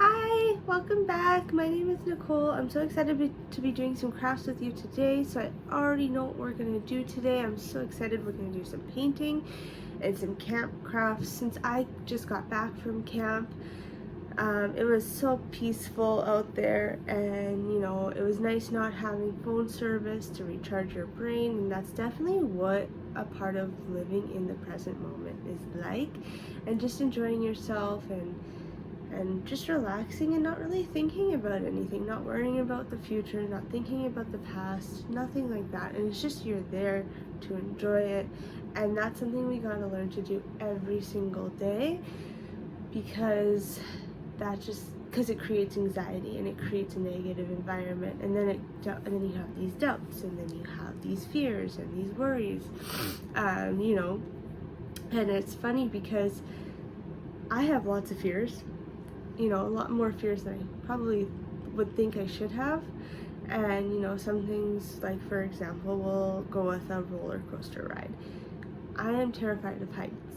Hi, welcome back. My name is Nicole. I'm so excited to be doing some crafts with you today. So I already know what we're going to do today. I'm so excited. We're going to do some painting and some camp crafts. Since I just got back from camp, it was so peaceful out there, and it was nice not having phone service to recharge your brain, and that's definitely what a part of living in the present moment is like, and just enjoying yourself and just relaxing and not really thinking about anything, not worrying about the future, not thinking about the past, nothing like that. And it's just you're there to enjoy it, and that's something we gotta learn to do every single day, because because it creates anxiety and it creates a negative environment, and then you have these doubts, and then you have these fears and these worries, and it's funny because I have lots of fears, a lot more fears than I probably would think I should have. And some things, like for example, we'll go with a roller coaster ride. I am terrified of heights,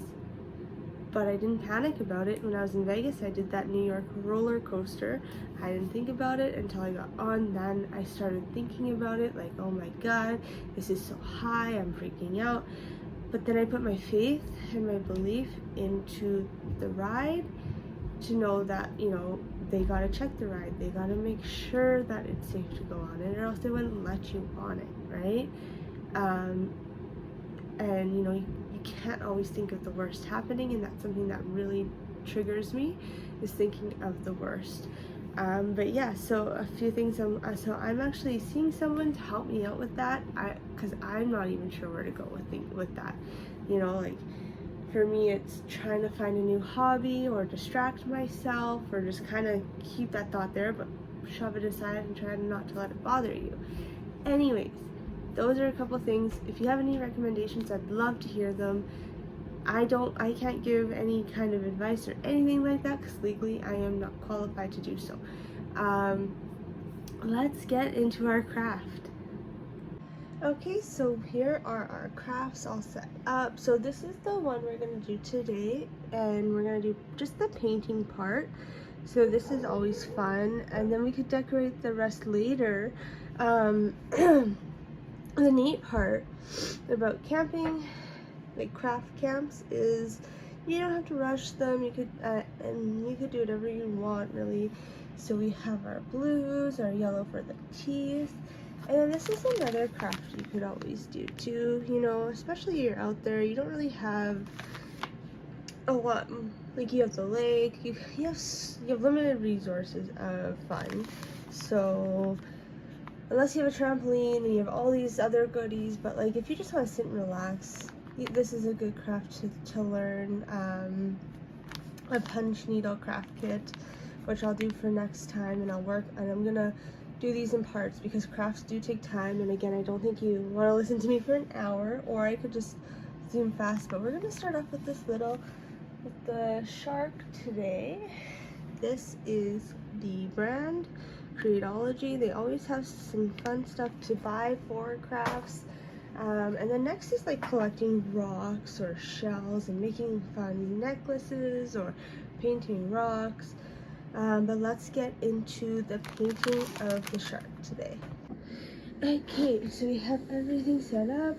but I didn't panic about it. When I was in Vegas, I did that New York roller coaster. I didn't think about it until I got on. Then I started thinking about it, like, oh my god, this is so high, I'm freaking out. But then I put my faith and my belief into the ride, to know that they gotta check the ride, they gotta make sure that it's safe to go on it, or else they wouldn't let you on it, right? And you can't always think of the worst happening, and that's something that really triggers me, is thinking of the worst. But yeah, so a few things. So I'm actually seeing someone to help me out with that, because I'm not even sure where to go with that. Like, for me, it's trying to find a new hobby or distract myself, or just kind of keep that thought there, but shove it aside and try not to let it bother you. Anyways, those are a couple things. If you have any recommendations, I'd love to hear them. I can't give any kind of advice or anything like that, because legally I am not qualified to do so. Let's get into our craft. Okay, so here are our crafts all set up. So this is the one we're going to do today, and we're going to do just the painting part. So this is always fun, and then we could decorate the rest later. The neat part about camping, like craft camps, is you don't have to rush them. You could and you could do whatever you want, really. So we have our blues, our yellow for the teeth. And then this is another craft you could always do too, especially you're out there, you don't really have a lot, like you have the lake, you have limited resources of fun. So unless you have a trampoline and you have all these other goodies, but like if you just want to sit and relax, this is a good craft to learn. A punch needle craft kit, which I'll do for next time, and I'm gonna do these in parts, because crafts do take time, and again, I don't think you want to listen to me for an hour, or I could just zoom fast. But we're gonna start off with with the shark today. This is the brand Creatology. They always have some fun stuff to buy for crafts. And then next is like collecting rocks or shells and making fun necklaces or painting rocks. But let's get into the painting of the shark today. Okay, so we have everything set up.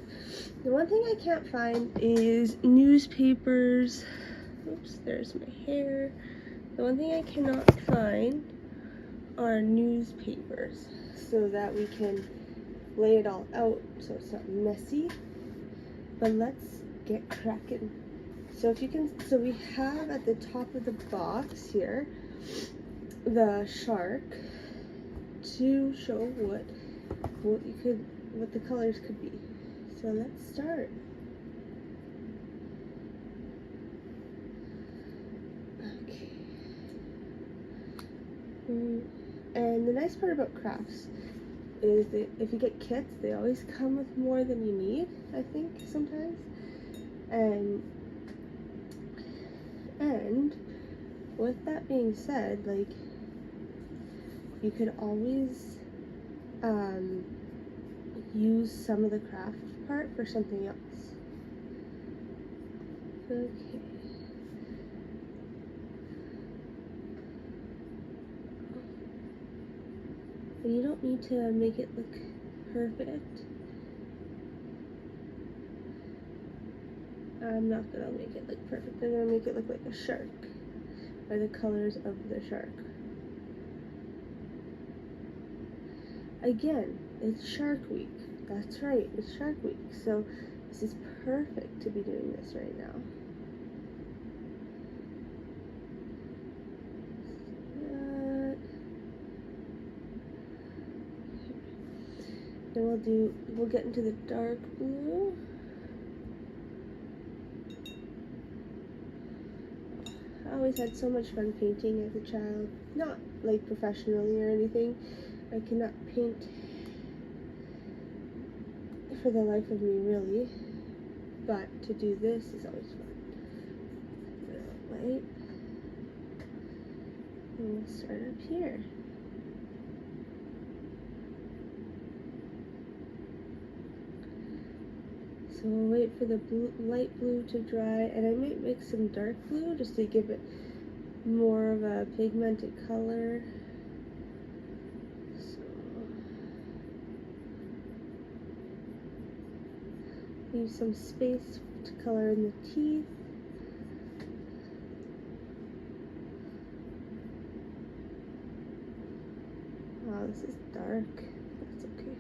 The one thing I can't find is newspapers. Oops, there's my hair. The one thing I cannot find are newspapers, so that we can lay it all out so it's not messy. But let's get cracking. So we have at the top of the box here the shark, to show what the colors could be. So let's start. Okay. And the nice part about crafts is that if you get kits, they always come with more than you need, I think, sometimes. And with that being said, like, you could always use some of the craft part for something else. Okay. And you don't need to make it look perfect. I'm not gonna make it look perfect. I'm gonna make it look like a shark, by the colors of the shark. Again, it's Shark Week. That's right, it's Shark Week. So this is perfect to be doing this right now. Then we'll get into the dark blue. I always had so much fun painting as a child. Not like professionally or anything. I cannot paint for the life of me, really. But to do this is always fun. Right? And we'll start up here. So we'll wait for the light blue to dry, and I might mix some dark blue just to give it more of a pigmented color. So leave some space to color in the teeth. Wow, this is dark. That's okay.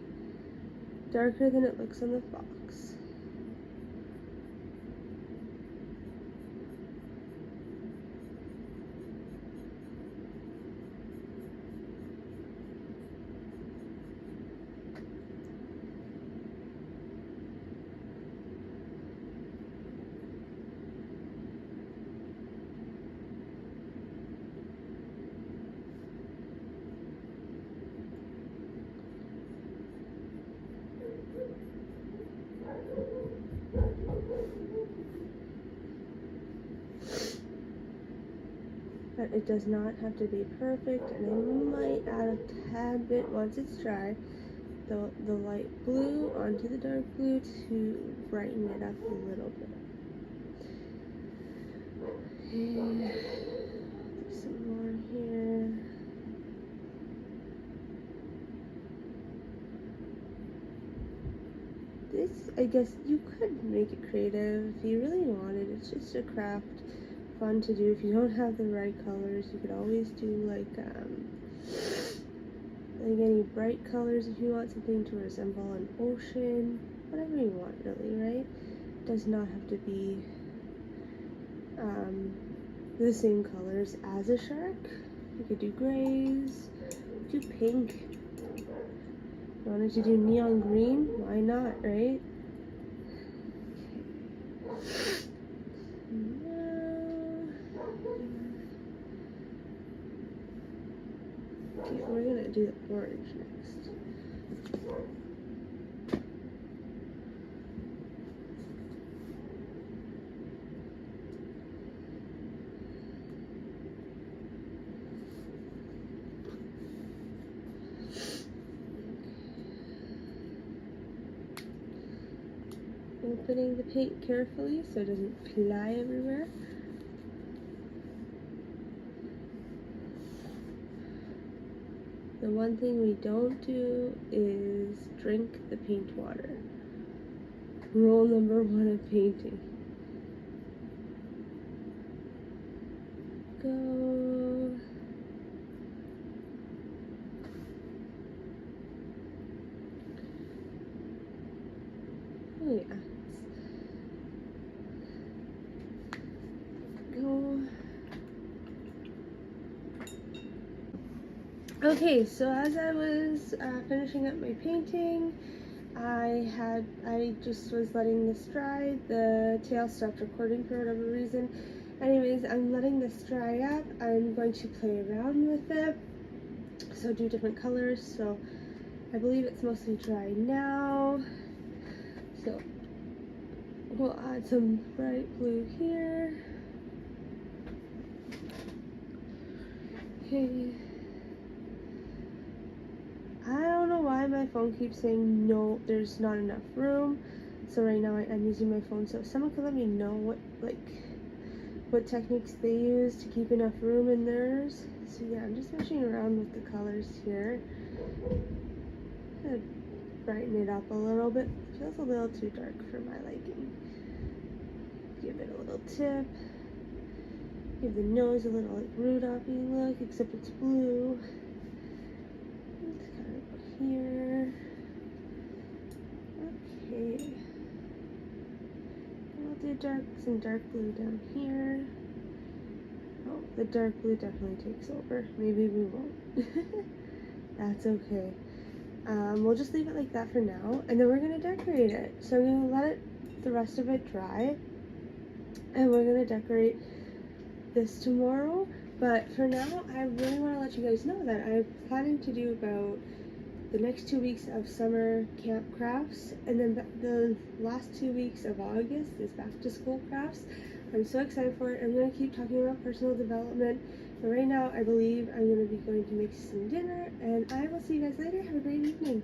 Darker than it looks on the fox. But it does not have to be perfect, and I might add a tad bit once it's dry, the light blue onto the dark blue to brighten it up a little bit. And there's some more here. This, I guess you could make it creative if you really wanted. It's just a craft, fun to do. If you don't have the right colors, you could always do like any bright colors if you want something to resemble an ocean, whatever you want, really, right? It does not have to be the same colors as a shark. You could do grays, do pink. You wanted to do neon green? Why not, right? Okay, we're gonna do the orange next. Opening the paint carefully so it doesn't fly everywhere. The one thing we don't do is drink the paint water. Rule number 1 of painting. Go. Oh yeah. Go. Okay, so as I was finishing up my painting, I just was letting this dry. The tail stopped recording for whatever reason. Anyways, I'm letting this dry up. I'm going to play around with it. So do different colors. So I believe it's mostly dry now. So we'll add some bright blue here. Okay. I don't know why my phone keeps saying no, there's not enough room. So right now I'm using my phone. So if someone could let me know what techniques they use to keep enough room in theirs. So yeah, I'm just messing around with the colors here. Gonna brighten it up a little bit. It feels a little too dark for my liking. Give it a little tip. Give the nose a little like Rudolph-y look, except it's blue. It's kind of here. Okay. I'll do some dark blue down here. Oh, the dark blue definitely takes over. Maybe we won't. That's okay. We'll just leave it like that for now, and then we're gonna decorate it. So I'm gonna let the rest of it dry, and we're gonna decorate this tomorrow. But for now, I really want to let you guys know that I'm planning to do about the next 2 weeks of summer camp crafts, and then the last 2 weeks of August is back to school crafts. I'm so excited for it. I'm going to keep talking about personal development, but right now I believe I'm going to be going to make some dinner, and I will see you guys later. Have a great evening.